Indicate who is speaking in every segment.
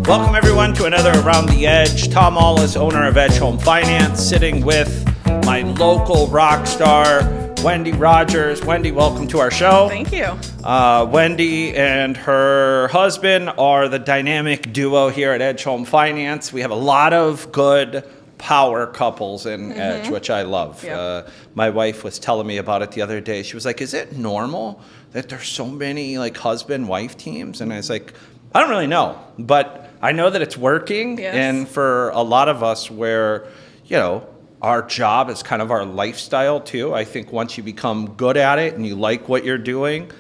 Speaker 1: Welcome everyone to another Around the Edge. Tom Ahles, owner of Edge Home Finance, sitting with my local rock star, Wendy Rogers. Wendy, welcome to our show.
Speaker 2: Thank you.
Speaker 1: Wendy and her husband are the dynamic duo here at Edge Home Finance. We have a lot of good power couples in Edge, which I love.
Speaker 2: Yep.
Speaker 1: My wife was telling me about it the other day. She was like, is it normal that there's so many like husband-wife teams? And I was like, I don't really know, but I know that it's working.
Speaker 2: Yes.
Speaker 1: And for a lot of us where, you know, our job is kind of our lifestyle too. I think once you become good at it and you like what you're doing,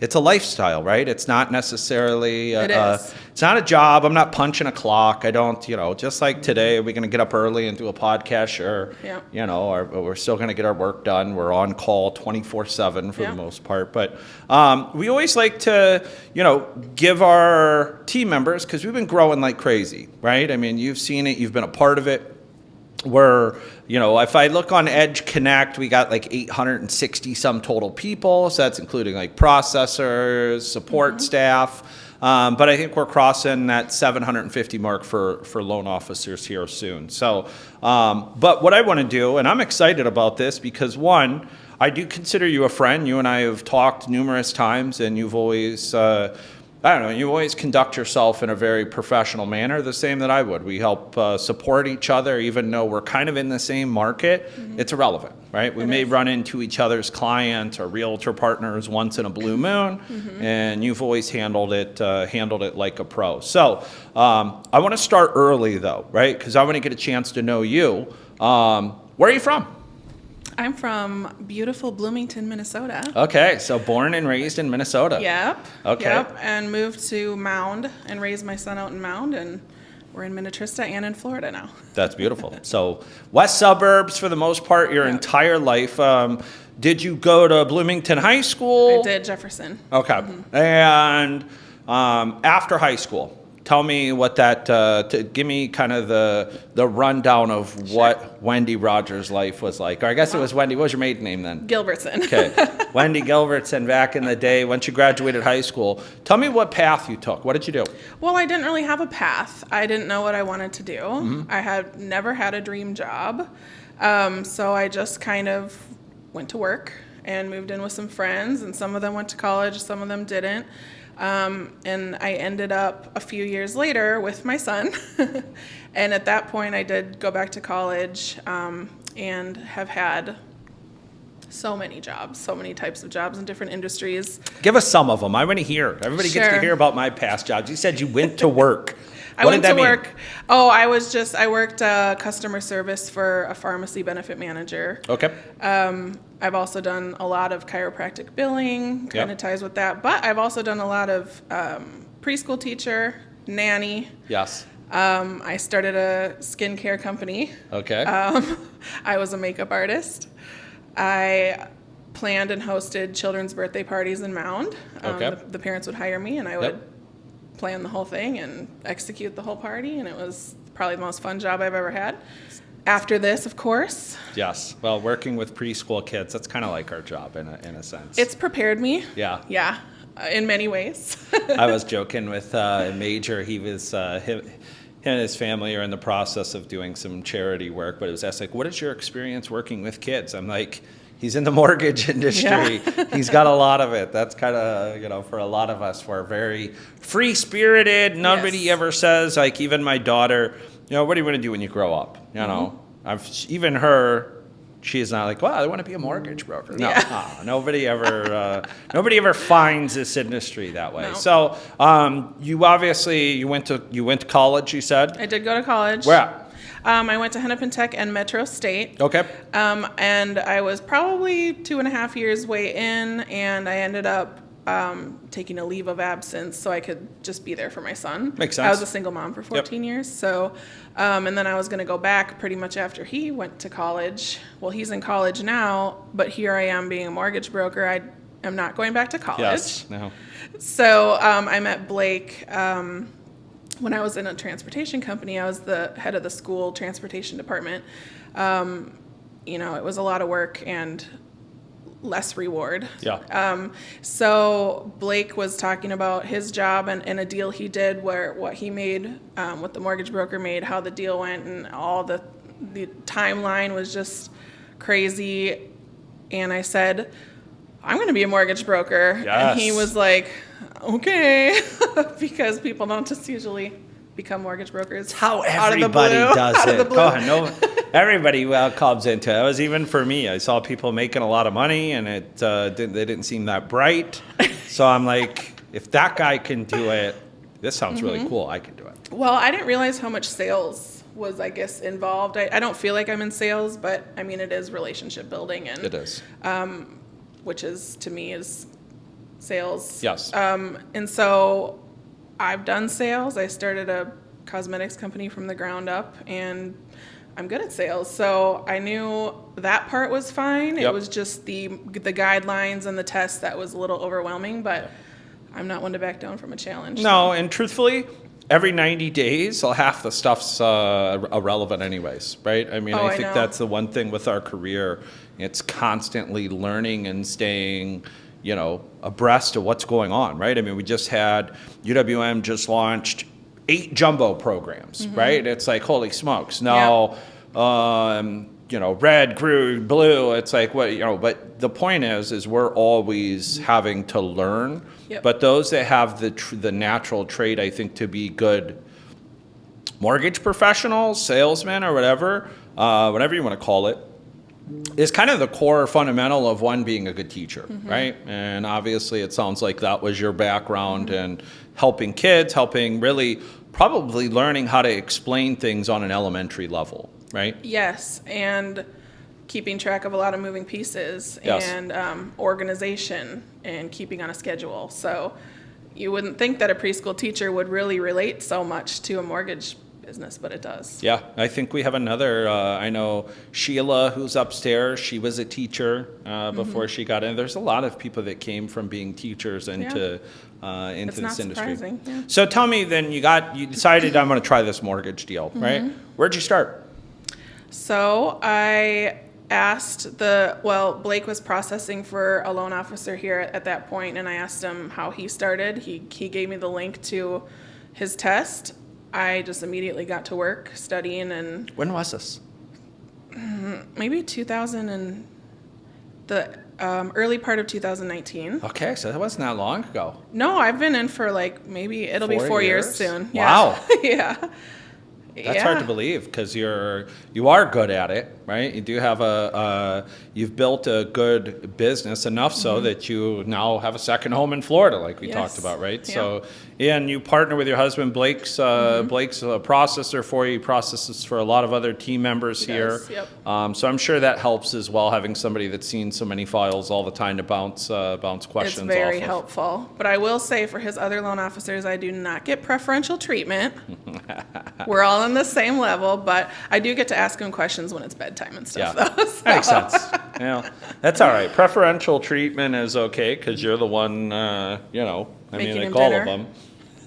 Speaker 1: it's a lifestyle, right? It's not necessarily, it's not a job. I'm not punching a clock. I don't, you know, just like today, we're going to get up early and do a podcast, sure.
Speaker 2: Yeah.
Speaker 1: You know, we're still going to get our work done. We're on call 24/7 for the most part. But we always like to, you know, give our team members, because we've been growing like crazy, right? I mean, you've seen it. You've been a part of it. We're, you know, if I look on Edge Connect, we got like 860 some total people. So that's including like processors, support staff. But I think we're crossing that 750 mark for loan officers here soon. So, but what I want to do, and I'm excited about this because one, I do consider you a friend. You and I have talked numerous times, and you've always, I don't know, you always conduct yourself in a very professional manner, the same that I would. We help support each other, even though we're kind of in the same market. It's irrelevant, right? We may run into each other's clients or realtor partners once in a blue moon, and you've always handled it like a pro. So I want to start early, though, right? Because I want to get a chance to know you. Where are you from?
Speaker 2: I'm from beautiful Bloomington, Minnesota.
Speaker 1: Okay, so born and raised in Minnesota.
Speaker 2: Yep.
Speaker 1: Okay.
Speaker 2: Yep, and moved to Mound and raised my son out in Mound, and we're in Minnetrista and in Florida now.
Speaker 1: That's beautiful. So west suburbs for the most part your entire life. Did you go to Bloomington High School?
Speaker 2: I did, Jefferson.
Speaker 1: Okay. And after high school, tell me what that, give me kind of the rundown of what Wendy Rogers' life was like. Or I guess it was Wendy. What was your maiden name then?
Speaker 2: Gilbertson.
Speaker 1: Okay. Wendy Gilbertson back in the day once you graduated high school. Tell me what path you took. What did you do?
Speaker 2: Well, I didn't really have a path. I didn't know what I wanted to do. I had never had a dream job. So I just kind of went to work and moved in with some friends, and some of them went to college, some of them didn't. And I ended up a few years later with my son. And at that point, I did go back to college and have had so many jobs, so many types of jobs in different industries.
Speaker 1: Give us some of them. I want to hear. Everybody gets to
Speaker 2: Sure.
Speaker 1: hear about my past jobs. You said you went to work.
Speaker 2: I went to work. Oh, I worked customer service for a pharmacy benefit manager.
Speaker 1: Okay.
Speaker 2: I've also done a lot of chiropractic billing, kind of ties with that. But I've also done a lot of preschool teacher, nanny.
Speaker 1: Yes.
Speaker 2: I started a skincare company.
Speaker 1: Okay.
Speaker 2: I was a makeup artist. I planned and hosted children's birthday parties in Mound.
Speaker 1: Okay.
Speaker 2: The parents would hire me, and I would plan the whole thing and execute the whole party, and it was probably the most fun job I've ever had. After this, of course.
Speaker 1: Yes. Well, working with preschool kids, that's kind of like our job in a sense.
Speaker 2: It's prepared me.
Speaker 1: Yeah.
Speaker 2: Yeah, in many ways.
Speaker 1: I was joking with Major. He was him and his family are in the process of doing some charity work, but it was asked like, what is your experience working with kids? I'm like, he's in the mortgage industry. Yeah. He's got a lot of it. That's kind of, you know, for a lot of us, we're very free-spirited. Nobody ever says, like, even my daughter, you know, what do you want to do when you grow up? You know, even her, she's not like, well, I want to be a mortgage broker. No, nobody ever finds this industry that way. No. So you obviously, you went to college, you said?
Speaker 2: I did go to college.
Speaker 1: Where at?
Speaker 2: I went to Hennepin Tech and Metro State.
Speaker 1: Okay.
Speaker 2: And I was probably 2.5 years way in, and I ended up taking a leave of absence so I could just be there for my son.
Speaker 1: Makes sense.
Speaker 2: I was a single mom for 14 years. So, and then I was going to go back pretty much after he went to college. Well, he's in college now, but here I am being a mortgage broker. I am not going back to college.
Speaker 1: Yes. No.
Speaker 2: So I met Blake when I was in a transportation company. I was the head of the school transportation department. You know, it was a lot of work, and less reward.
Speaker 1: Yeah.
Speaker 2: So Blake was talking about his job and a deal he did where what he made, what the mortgage broker made, how the deal went, and all the timeline was just crazy. And I said, I'm going to be a mortgage broker.
Speaker 1: Yes.
Speaker 2: And he was like, okay, because people don't just usually become mortgage brokers.
Speaker 1: It's how
Speaker 2: out of the
Speaker 1: everybody
Speaker 2: blue.
Speaker 1: does
Speaker 2: Out of the
Speaker 1: it.
Speaker 2: blue.
Speaker 1: Go on, no, everybody comes into it. It was even for me. I saw people making a lot of money, and they didn't seem that bright. So I'm like, if that guy can do it, this sounds really cool. I can do it.
Speaker 2: Well, I didn't realize how much sales was, I guess, involved. I don't feel like I'm in sales, but I mean, it is relationship building, and
Speaker 1: It is.
Speaker 2: which is to me is sales.
Speaker 1: Yes.
Speaker 2: And so I've done sales. I started a cosmetics company from the ground up, and I'm good at sales. So I knew that part was fine.
Speaker 1: Yep.
Speaker 2: It was just the guidelines and the tests that was a little overwhelming, but I'm not one to back down from a challenge.
Speaker 1: No, and truthfully, every 90 days, half the stuff's irrelevant anyways, right? I mean,
Speaker 2: Oh,
Speaker 1: I
Speaker 2: I
Speaker 1: think
Speaker 2: know.
Speaker 1: that's the one thing with our career. It's constantly learning and staying, abreast of what's going on, right? I mean, we just had, UWM just launched 8 jumbo programs, right? It's like, holy smokes. Now, red, green, blue, it's like, but the point is we're always having to learn.
Speaker 2: Yep.
Speaker 1: But those that have the natural trait, I think, to be good mortgage professionals, salesmen, or whatever you want to call it, is kind of the core fundamental of one being a good teacher, right? And obviously it sounds like that was your background and helping kids, really probably learning how to explain things on an elementary level, right?
Speaker 2: Yes, and keeping track of a lot of moving pieces
Speaker 1: Yes.
Speaker 2: and organization and keeping on a schedule. So you wouldn't think that a preschool teacher would really relate so much to a mortgage business, but it does.
Speaker 1: Yeah, I think we have another, I know Sheila, who's upstairs, she was a teacher before she got in. There's a lot of people that came from being teachers into
Speaker 2: It's
Speaker 1: this
Speaker 2: not
Speaker 1: industry.
Speaker 2: surprising. Yeah.
Speaker 1: So tell me then, you decided I'm going to try this mortgage deal, right? Where'd you start?
Speaker 2: So I asked Blake was processing for a loan officer here at that point, and I asked him how he started. He gave me the link to his test. I just immediately got to work studying, and
Speaker 1: When was this?
Speaker 2: maybe 2000 and the early part of 2019.
Speaker 1: Okay, so that wasn't that long ago.
Speaker 2: No, I've been in for maybe it'll be 4 years soon.
Speaker 1: Wow.
Speaker 2: Yeah.
Speaker 1: That's hard to believe because you are good at it, right? You do have you've built a good business enough so that you now have a second home in Florida, like we talked about, right?
Speaker 2: Yeah.
Speaker 1: So, and you partner with your husband, Blake's a processor for you, processes for a lot of other team members
Speaker 2: He
Speaker 1: here.
Speaker 2: does, yep.
Speaker 1: So I'm sure that helps as well, having somebody that's seen so many files all the time to bounce questions
Speaker 2: It's very
Speaker 1: off of.
Speaker 2: helpful. But I will say for his other loan officers, I do not get preferential treatment. We're all on the same level, but I do get to ask him questions when it's bedtime and stuff, though. So.
Speaker 1: Makes sense. That's all right. Preferential treatment is okay because you're the one,
Speaker 2: Making
Speaker 1: like
Speaker 2: him
Speaker 1: all
Speaker 2: dinner.
Speaker 1: of them.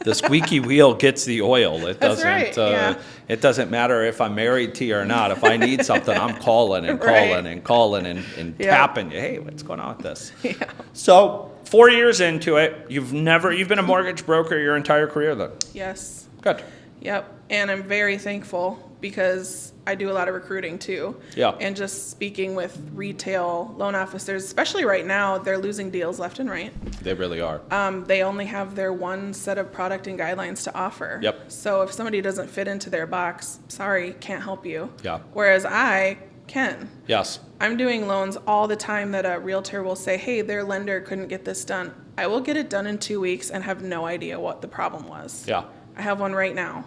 Speaker 1: The squeaky wheel gets the oil. It
Speaker 2: That's
Speaker 1: doesn't.
Speaker 2: right, yeah.
Speaker 1: It doesn't matter if I'm married to you or not. If I need something, I'm calling and calling
Speaker 2: Right.
Speaker 1: and calling and
Speaker 2: Yeah.
Speaker 1: tapping you. Hey, what's going on with this?
Speaker 2: Yeah.
Speaker 1: So 4 years into it, you've been a mortgage broker your entire career then.
Speaker 2: Yes.
Speaker 1: Good.
Speaker 2: Yep. And I'm very thankful because I do a lot of recruiting too.
Speaker 1: Yeah.
Speaker 2: And just speaking with retail loan officers, especially right now, they're losing deals left and right.
Speaker 1: They really are.
Speaker 2: They only have their one set of product and guidelines to offer.
Speaker 1: Yep.
Speaker 2: So if somebody doesn't fit into their box, sorry, can't help you.
Speaker 1: Yeah.
Speaker 2: Whereas I can.
Speaker 1: Yes.
Speaker 2: I'm doing loans all the time that a realtor will say, hey, their lender couldn't get this done. I will get it done in 2 weeks and have no idea what the problem was.
Speaker 1: Yeah.
Speaker 2: I have one right now.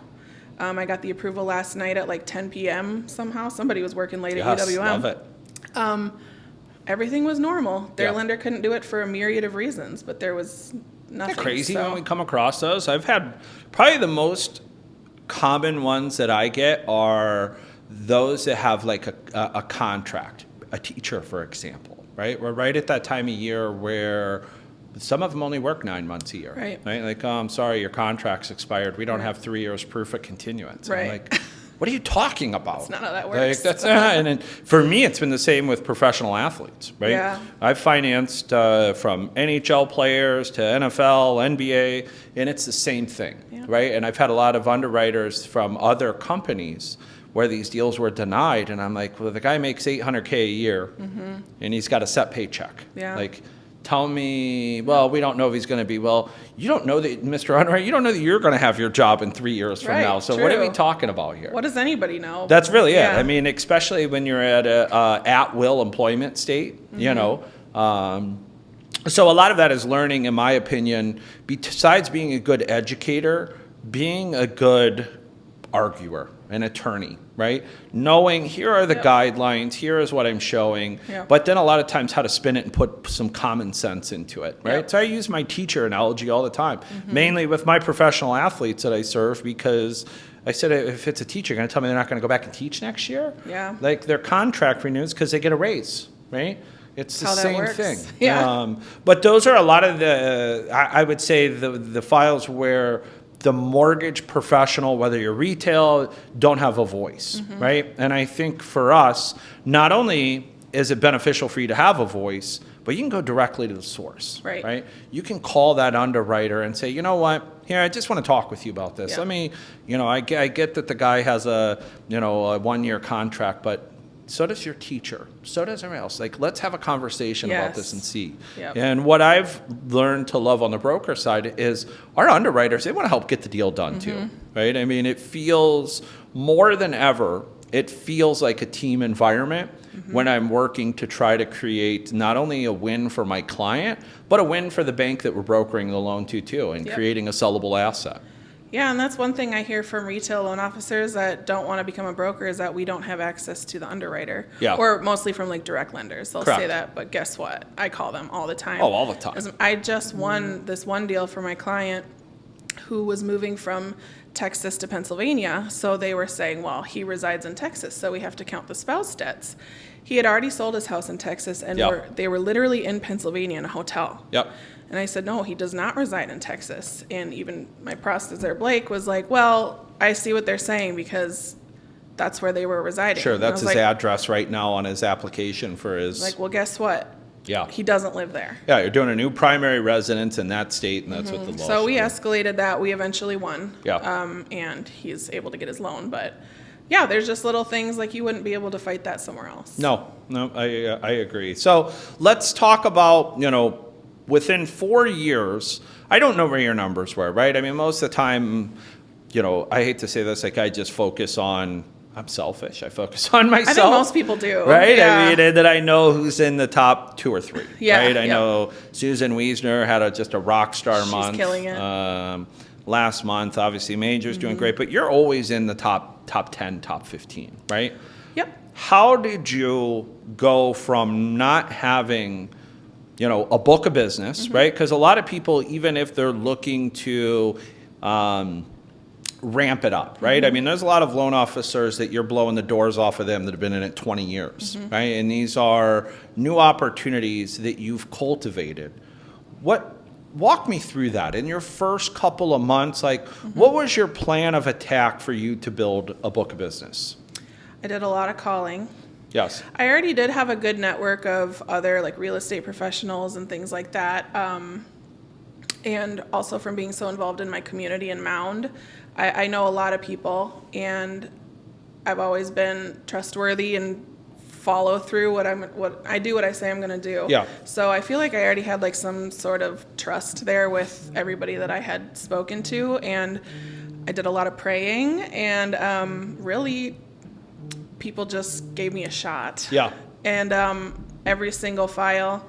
Speaker 2: I got the approval last night at 10 p.m. somehow. Somebody was working late at
Speaker 1: Yes.
Speaker 2: UWM.
Speaker 1: Love it.
Speaker 2: Everything was normal. Their
Speaker 1: Yeah.
Speaker 2: lender couldn't do it for a myriad of reasons, but there was nothing.
Speaker 1: Isn't that crazy
Speaker 2: so.
Speaker 1: when we come across those? I've had probably the most common ones that I get are those that have a contract, a teacher, for example, right? We're right at that time of year where some of them only work 9 months a year.
Speaker 2: Right.
Speaker 1: Like, oh, I'm sorry, your contract's expired. We don't have 3 years proof of continuance.
Speaker 2: Right.
Speaker 1: I'm like, what are you talking about?
Speaker 2: That's not how that works.
Speaker 1: Like, and then for me, it's been the same with professional athletes, right?
Speaker 2: Yeah.
Speaker 1: I've financed from NHL players to NFL, NBA, and it's the same thing,
Speaker 2: Yeah.
Speaker 1: right? And I've had a lot of underwriters from other companies where these deals were denied, and I'm like, well, the guy makes $800K a year, and he's got a set paycheck.
Speaker 2: Yeah.
Speaker 1: Like, tell me, well, we don't know if he's going to be. Well, you don't know that, Mr. Underwriter, you don't know that you're going to have your job in 3 years from
Speaker 2: Right,
Speaker 1: now. So what are we
Speaker 2: true.
Speaker 1: talking about here?
Speaker 2: What does anybody know?
Speaker 1: That's really it.
Speaker 2: Yeah.
Speaker 1: I mean, especially when you're at a at-will employment state, you know. So a lot of that is learning, in my opinion, besides being a good educator, being a good arguer, an attorney, right? Knowing here are the guidelines, here is what I'm showing, but then a lot of times how to spin it and put some common sense into it, right?
Speaker 2: Yep.
Speaker 1: So I use my teacher analogy all the time, mainly with my professional athletes that I serve, because I said, if it's a teacher, going to tell me they're not going to go back and teach next year?
Speaker 2: Yeah.
Speaker 1: Like their contract renews because they get a raise, right? It's the
Speaker 2: How that
Speaker 1: same
Speaker 2: works.
Speaker 1: thing.
Speaker 2: Yeah.
Speaker 1: But those are a lot of the, I would say, the files where the mortgage professional, whether you're retail, don't have a voice, right? And I think for us, not only is it beneficial for you to have a voice, but you can go directly to the source,
Speaker 2: Right.
Speaker 1: You can call that underwriter and say, you know what, here, I just want to talk with you about this.
Speaker 2: Yeah.
Speaker 1: Let me, I get that the guy has a 1-year contract, but so does your teacher. So does everyone else. Like, let's have a conversation about this and see.
Speaker 2: Yep.
Speaker 1: And what I've learned to love on the broker side is our underwriters, they want to help get the deal done too, right? I mean, it feels more than ever, it feels like a team environment when I'm working to try to create not only a win for my client, but a win for the bank that we're brokering the loan to too, and creating a sellable asset.
Speaker 2: Yeah, and that's one thing I hear from retail loan officers that don't want to become a broker is that we don't have access to the underwriter.
Speaker 1: Yeah.
Speaker 2: Or mostly from like direct lenders. They'll
Speaker 1: Correct.
Speaker 2: say that, but guess what? I call them all the time.
Speaker 1: Oh, all the time.
Speaker 2: I just won this one deal for my client who was moving from Texas to Pennsylvania. So they were saying, well, he resides in Texas, so we have to count the spouse debts. He had already sold his house in Texas, and they were literally in Pennsylvania in a hotel.
Speaker 1: Yep.
Speaker 2: And I said, no, he does not reside in Texas. And even my processor there, Blake, was like, well, I see what they're saying because that's where they were residing.
Speaker 1: Sure,
Speaker 2: And I
Speaker 1: that's
Speaker 2: was
Speaker 1: his
Speaker 2: like,
Speaker 1: address right now on his application for his.
Speaker 2: like, well, guess what?
Speaker 1: Yeah.
Speaker 2: He doesn't live there.
Speaker 1: Yeah, you're doing a new primary residence in that state, and that's what the law.
Speaker 2: So we
Speaker 1: shows.
Speaker 2: escalated that. We eventually won.
Speaker 1: Yeah.
Speaker 2: And he's able to get his loan. But yeah, there's just little things like you wouldn't be able to fight that somewhere else.
Speaker 1: No, I agree. So let's talk about, within 4 years, I don't know where your numbers were, right? I mean, most of the time, I hate to say this, like I just focus on, I'm selfish. I focus on myself.
Speaker 2: I think most people do.
Speaker 1: Right?
Speaker 2: Yeah.
Speaker 1: I mean, and that I know who's in the top 2 or 3.
Speaker 2: Yeah,
Speaker 1: Right? I
Speaker 2: yeah.
Speaker 1: know Susan Wiesner had just a rock star
Speaker 2: She's
Speaker 1: month.
Speaker 2: killing it.
Speaker 1: Last month, obviously, Major's doing great, but you're always in the top 10, top 15, right?
Speaker 2: Yep.
Speaker 1: How did you go from not having, a book of business, right? Because a lot of people, even if they're looking to ramp it up, right? I mean, there's a lot of loan officers that you're blowing the doors off of them that have been in it 20 years, right? And these are new opportunities that you've cultivated. Walk me through that. In your first couple of months, what was your plan of attack for you to build a book of business?
Speaker 2: I did a lot of calling.
Speaker 1: Yes.
Speaker 2: I already did have a good network of other like real estate professionals and things like that. And also from being so involved in my community in Mound, I know a lot of people, and I've always been trustworthy and follow through what I do what I say I'm going to do.
Speaker 1: Yeah.
Speaker 2: So I feel like I already had like some sort of trust there with everybody that I had spoken to, and I did a lot of praying, and really people just gave me a shot.
Speaker 1: Yeah.
Speaker 2: And every single file,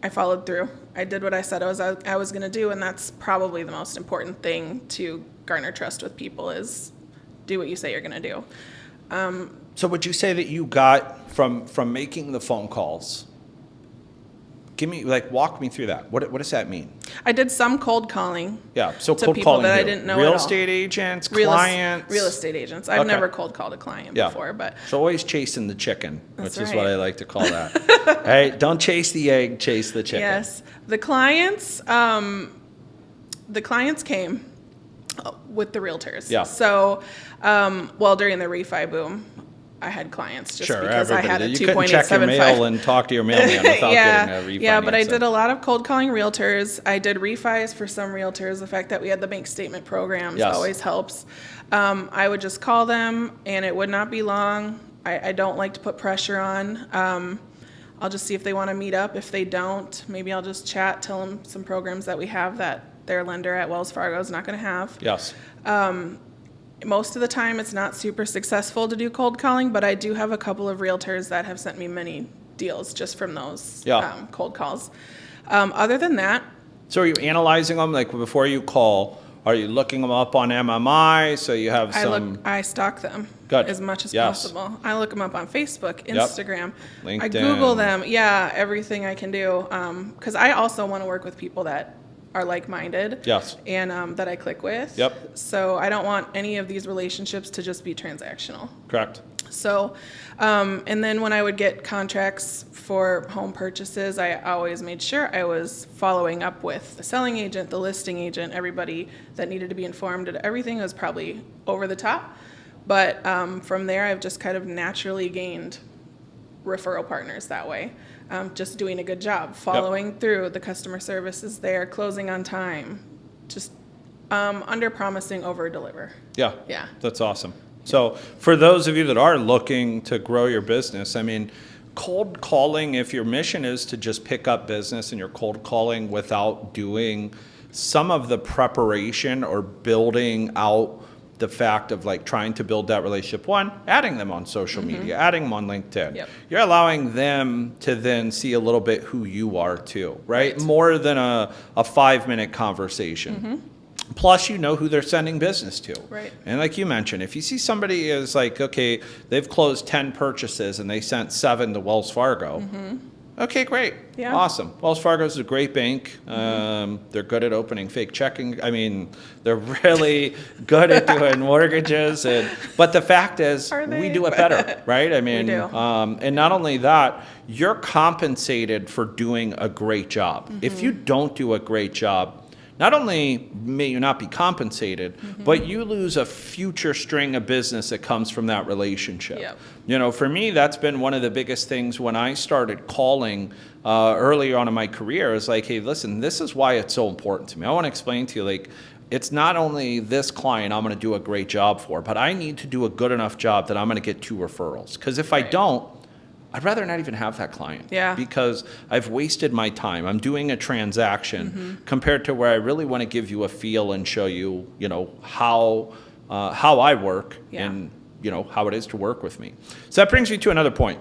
Speaker 2: I followed through. I did what I said I was going to do, and that's probably the most important thing to garner trust with people is do what you say you're going to do.
Speaker 1: So would you say that you got from making the phone calls? Walk me through that. What does that mean?
Speaker 2: I did some cold calling.
Speaker 1: Yeah. So
Speaker 2: to
Speaker 1: cold
Speaker 2: people
Speaker 1: calling
Speaker 2: that
Speaker 1: who?
Speaker 2: I didn't know
Speaker 1: Real
Speaker 2: at all.
Speaker 1: estate agents,
Speaker 2: Real
Speaker 1: clients.
Speaker 2: estate agents. I've
Speaker 1: Okay.
Speaker 2: never cold called a client before, but
Speaker 1: So always chasing the chicken,
Speaker 2: That's
Speaker 1: which is
Speaker 2: right.
Speaker 1: what I like to call that. Hey, don't chase the egg, chase the chicken.
Speaker 2: yes, the clients came. with the realtors.
Speaker 1: Yeah.
Speaker 2: So, during the refi boom, I had clients just
Speaker 1: Sure,
Speaker 2: because I had a
Speaker 1: you couldn't check your
Speaker 2: 2.875.
Speaker 1: mail and talk to your mailman without
Speaker 2: Yeah,
Speaker 1: getting a refinance.
Speaker 2: yeah, but I did a lot of cold calling realtors. I did refis for some realtors. The fact that we had the bank statement programs
Speaker 1: Yes.
Speaker 2: always helps. I would just call them, and it would not be long. I don't like to put pressure on. I'll just see if they want to meet up. If they don't, maybe I'll just chat, tell them some programs that we have that their lender at Wells Fargo is not going to have.
Speaker 1: Yes.
Speaker 2: Most of the time, it's not super successful to do cold calling, but I do have a couple of realtors that have sent me many deals just from those cold calls. Other than that,
Speaker 1: So are you analyzing them, like before you call? Are you looking them up on MMI so you have some?
Speaker 2: I stalk them
Speaker 1: Good.
Speaker 2: as much as
Speaker 1: Yes.
Speaker 2: possible. I look them up on Facebook, Instagram. I
Speaker 1: LinkedIn.
Speaker 2: Google them. Yeah, everything I can do. Because I also want to work with people that are like-minded.
Speaker 1: Yes.
Speaker 2: And that I click with.
Speaker 1: Yep.
Speaker 2: So I don't want any of these relationships to just be transactional.
Speaker 1: Correct.
Speaker 2: So, and then when I would get contracts for home purchases, I always made sure I was following up with the selling agent, the listing agent, everybody that needed to be informed. Everything was probably over the top. But from there, I've just kind of naturally gained referral partners that way. Just doing a good job, following through. The customer service is there, closing on time, just under promising, over deliver.
Speaker 1: Yeah.
Speaker 2: Yeah.
Speaker 1: That's awesome. So for those of you that are looking to grow your business, I mean, cold calling, if your mission is to just pick up business and you're cold calling without doing some of the preparation or building out the fact of like trying to build that relationship, one, adding them on social media, adding them on LinkedIn.
Speaker 2: Yep.
Speaker 1: You're allowing them to then see a little bit who you are too, right? More than a 5-minute conversation. Plus, you know who they're sending business to.
Speaker 2: Right.
Speaker 1: And like you mentioned, if you see somebody is like, okay, they've closed 10 purchases and they sent 7 to Wells Fargo. Okay, great.
Speaker 2: Yeah.
Speaker 1: Awesome. Wells Fargo is a great bank. They're good at opening fake checking. I mean, they're really good at doing mortgages. But the fact is,
Speaker 2: Are
Speaker 1: we
Speaker 2: they?
Speaker 1: do it better, right? I mean,
Speaker 2: do.
Speaker 1: and not only that, you're compensated for doing a great job. If you don't do a great job, not only may you not be compensated, but you lose a future string of business that comes from that relationship.
Speaker 2: Yep.
Speaker 1: You know, for me, that's been one of the biggest things when I started calling early on in my career is like, hey, listen, this is why it's so important to me. I want to explain to you, like, it's not only this client I'm going to do a great job for, but I need to do a good enough job that I'm going to get 2 referrals. Because if I don't, I'd rather not even have that client.
Speaker 2: Yeah.
Speaker 1: Because I've wasted my time. I'm doing a transaction compared to where I really want to give you a feel and show you, you know, how I work and, you know, how it is to work with me. So that brings me to another point.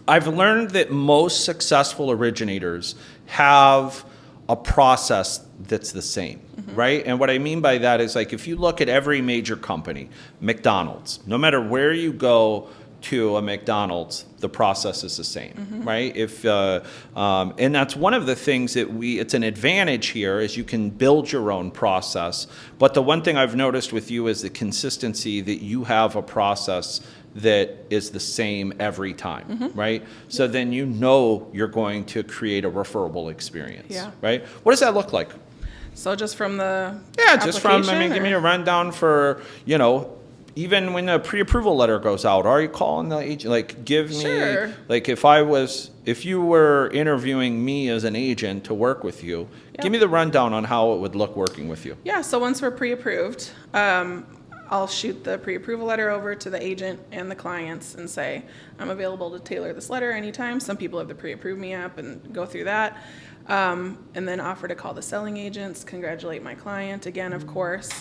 Speaker 1: I've learned that most successful originators have a process that's the same, right? And what I mean by that is like if you look at every major company, McDonald's, no matter where you go to a McDonald's, the process is the same, right? And that's one of the things that it's an advantage here is you can build your own process. But the one thing I've noticed with you is the consistency that you have a process that is the same every time, right? So then you know you're going to create a referable experience, right? What does that look like?
Speaker 2: So just from the
Speaker 1: Just from, I mean, give me a rundown for, you know, even when a pre-approval letter goes out, are you calling the agent? Like, give me, like, if you were interviewing me as an agent to work with you, give me the rundown on how it would look working with you.
Speaker 2: Yeah, so once we're pre-approved, I'll shoot the pre-approval letter over to the agent and the clients and say, I'm available to tailor this letter anytime. Some people have the pre-approve me app and go through that. And then offer to call the selling agents, congratulate my client again, of course.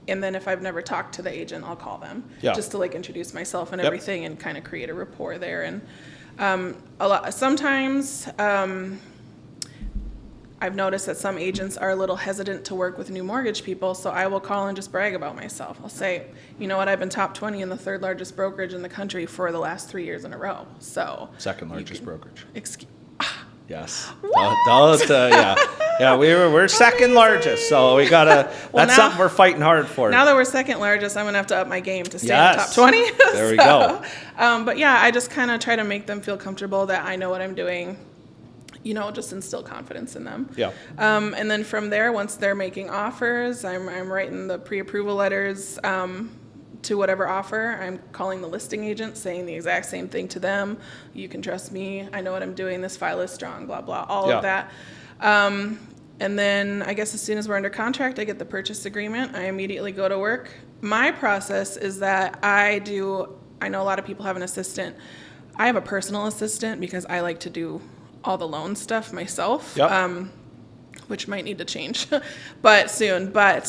Speaker 2: And then if I've never talked to the agent, I'll call them just to like introduce myself and everything and kind of create a rapport there. And sometimes I've noticed that some agents are a little hesitant to work with new mortgage people, so I will call and just brag about myself. I'll say, you know what, I've been top 20 in the 3rd largest brokerage in the country for the last 3 years in a row. So
Speaker 1: 2nd largest brokerage. Yes. Yeah, we're second largest, so we gotta. That's something we're fighting hard for.
Speaker 2: Now that we're 2nd largest, I'm gonna have to up my game to stay in the top 20.
Speaker 1: There we go.
Speaker 2: But yeah, I just kind of try to make them feel comfortable that I know what I'm doing. just instill confidence in them.
Speaker 1: Yeah.
Speaker 2: And then from there, once they're making offers, I'm writing the pre-approval letters to whatever offer. I'm calling the listing agent, saying the exact same thing to them. You can trust me. I know what I'm doing. This file is strong, blah, blah, all of that. And then I guess as soon as we're under contract, I get the purchase agreement. I immediately go to work. My process is that I know a lot of people have an assistant. I have a personal assistant because I like to do all the loan stuff myself, which might need to change but soon. But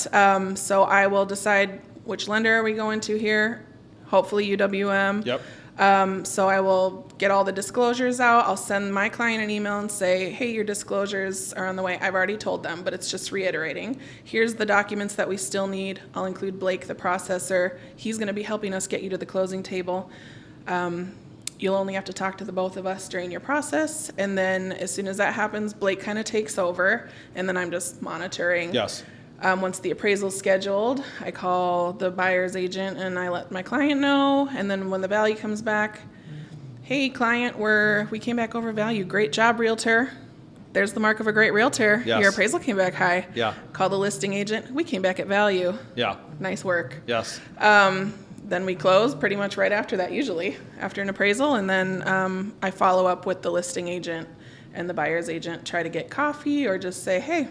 Speaker 2: so I will decide which lender are we going to here, hopefully UWM. So I will get all the disclosures out. I'll send my client an email and say, hey, your disclosures are on the way. I've already told them, but it's just reiterating. Here's the documents that we still need. I'll include Blake, the processor. He's going to be helping us get you to the closing table. You'll only have to talk to the both of us during your process. And then as soon as that happens, Blake kind of takes over. And then I'm just monitoring.
Speaker 1: Yes.
Speaker 2: Once the appraisal's scheduled, I call the buyer's agent and I let my client know. And then when the value comes back, hey, client, we came back over value. Great job, realtor. There's the mark of a great realtor.
Speaker 1: Yes.
Speaker 2: Your appraisal came back high.
Speaker 1: Yeah.
Speaker 2: Call the listing agent. We came back at value.
Speaker 1: Yeah.
Speaker 2: Nice work.
Speaker 1: Yes.
Speaker 2: Then we close pretty much right after that, usually, after an appraisal. And then I follow up with the listing agent and the buyer's agent, try to get coffee or just say, hey,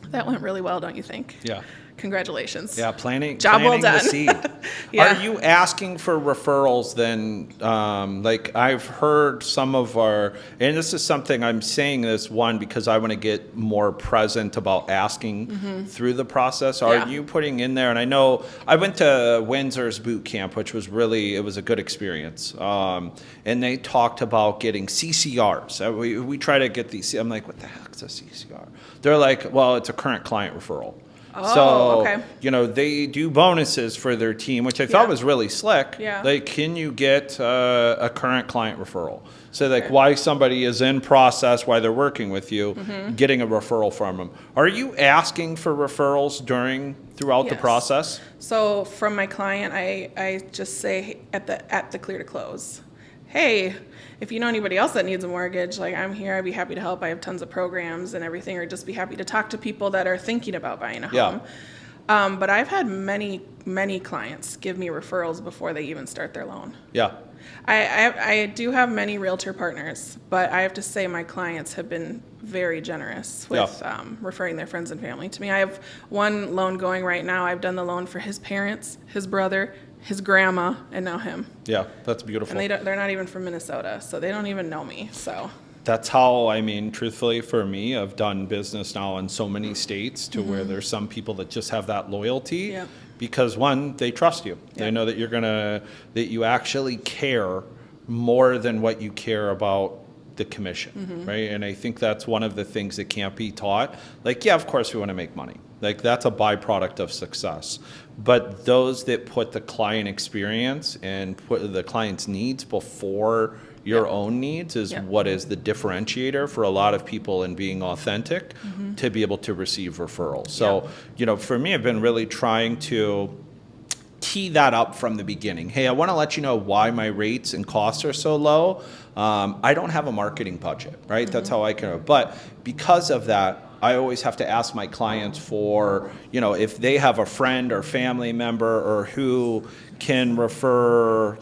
Speaker 2: that went really well, don't you think?
Speaker 1: Yeah.
Speaker 2: Congratulations.
Speaker 1: Yeah, planting
Speaker 2: well done.
Speaker 1: the seed.
Speaker 2: Yeah.
Speaker 1: Are you asking for referrals then? Like I've heard some of our, and this is something I'm saying this one because I want to get more present about asking through the process. Are you putting in there? And I know I went to Windsor's boot camp, which was it was a good experience. And they talked about getting CCRs. We try to get these. I'm like, what the heck is a CCR? They're like, well, it's a current client referral.
Speaker 2: Oh, okay.
Speaker 1: They do bonuses for their team, which I thought was really slick.
Speaker 2: Yeah.
Speaker 1: Like, can you get a current client referral? So, like, why somebody is in process, why they're working with you, getting a referral from them. Are you asking for referrals throughout the process?
Speaker 2: So, from my client, I just say at the clear to close, hey, if you know anybody else that needs a mortgage, like I'm here, I'd be happy to help. I have tons of programs and everything, or just be happy to talk to people that are thinking about buying a home. But I've had many, many clients give me referrals before they even start their loan.
Speaker 1: Yeah.
Speaker 2: I do have many realtor partners, but I have to say my clients have been very generous with referring their friends and family to me. I have one loan going right now. I've done the loan for his parents, his brother, his grandma, and now him.
Speaker 1: Yeah, that's beautiful.
Speaker 2: And they're not even from Minnesota, so they don't even know me. So
Speaker 1: that's how, truthfully for me, I've done business now in so many states to where there's some people that just have that loyalty.
Speaker 2: Yeah.
Speaker 1: Because one, they trust you.
Speaker 2: Yeah.
Speaker 1: They know that that you actually care more than what you care about the commission, right? And I think that's one of the things that can't be taught. Like, yeah, of course we want to make money. Like, that's a byproduct of success. But those that put the client experience and put the client's needs before your own needs is what is the differentiator for a lot of people in being authentic to be able to receive referrals. So, for me, I've been really trying to tee that up from the beginning. Hey, I want to let you know why my rates and costs are so low. I don't have a marketing budget, right? That's how I can. But because of that, I always have to ask my clients for, if they have a friend or family member or who can refer,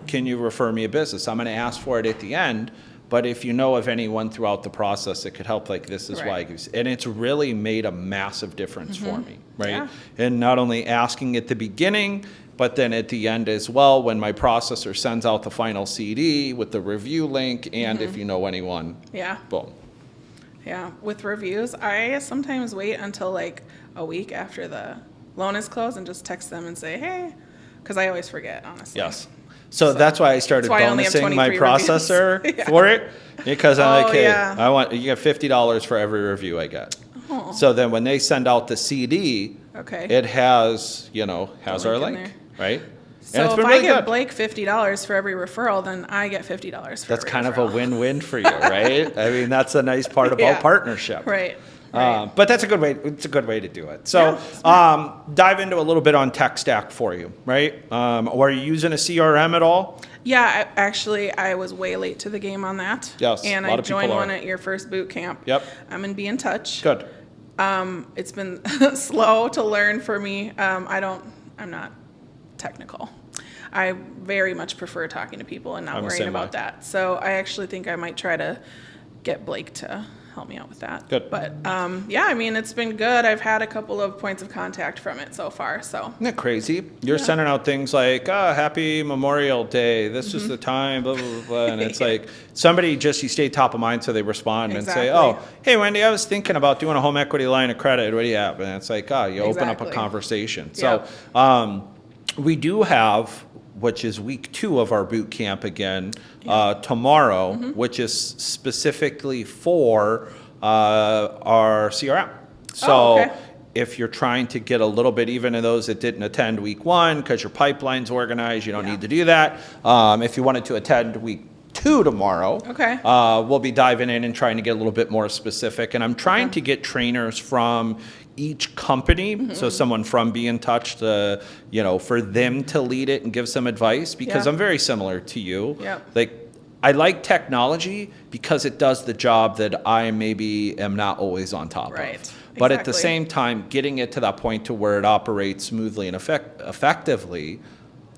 Speaker 1: can you refer me a business? I'm going to ask for it at the end. But if you know of anyone throughout the process that could help, like, this is why I give. And it's really made a massive difference for me, right? Yeah. And not only asking at the beginning, but then at the end as well, when my processor sends out the final CD with the review link, and if you know anyone, boom.
Speaker 2: Yeah, with reviews, I sometimes wait until like a week after the loan is closed and just text them and say, hey, because I always forget, honestly.
Speaker 1: Yes. So that's why I started bonusing my processor for it, because I'm like, hey, you get $50 for every review I get. Oh. So then when they send out the CD, it has, our link, right?
Speaker 2: So if I get Blake $50 for every referral, then I get $50 for every referral.
Speaker 1: That's kind of a win-win for you, right? That's a nice part about partnership.
Speaker 2: Right.
Speaker 1: But that's a good way. It's a good way to do it. So dive into a little bit on tech stack for you, right? Are you using a CRM at all?
Speaker 2: Yeah, actually, I was way late to the game on that.
Speaker 1: Yes,
Speaker 2: And
Speaker 1: a lot
Speaker 2: I
Speaker 1: of people
Speaker 2: joined
Speaker 1: are.
Speaker 2: one at your first boot camp.
Speaker 1: Yep.
Speaker 2: I'm going to be in touch.
Speaker 1: Good.
Speaker 2: It's been slow to learn for me. I'm not technical. I very much prefer talking to people and not
Speaker 1: I'm the
Speaker 2: worrying
Speaker 1: same
Speaker 2: about
Speaker 1: way.
Speaker 2: that. So I actually think I might try to get Blake to help me out with that.
Speaker 1: Good.
Speaker 2: But yeah, I mean, it's been good. I've had a couple of points of contact from it so far. So
Speaker 1: Isn't that crazy? You're sending out things like, happy Memorial Day. This is the time, blah, blah, blah, blah. And it's like somebody just, you stay top of mind so they respond and say,
Speaker 2: Exactly.
Speaker 1: hey, Wendy, I was thinking about doing a home equity line of credit. What do you have? And it's like, you open up a
Speaker 2: Exactly.
Speaker 1: conversation.
Speaker 2: Yep.
Speaker 1: So we do have, which is week 2 of our boot camp again, tomorrow, which is specifically for our CRM. So
Speaker 2: okay.
Speaker 1: if you're trying to get a little bit even of those that didn't attend week 1 because your pipeline's organized, you don't need to do that. If you wanted to attend week 2 tomorrow,
Speaker 2: Okay.
Speaker 1: we'll be diving in and trying to get a little bit more specific. And I'm trying to get trainers from each company, so someone from Be in Touch to, for them to lead it and give some advice, because
Speaker 2: Yeah.
Speaker 1: I'm very similar to you.
Speaker 2: Yep.
Speaker 1: Like, I like technology because it does the job that I maybe am not always on top
Speaker 2: Right.
Speaker 1: of. But at the
Speaker 2: Exactly.
Speaker 1: same time, getting it to that point to where it operates smoothly and effectively,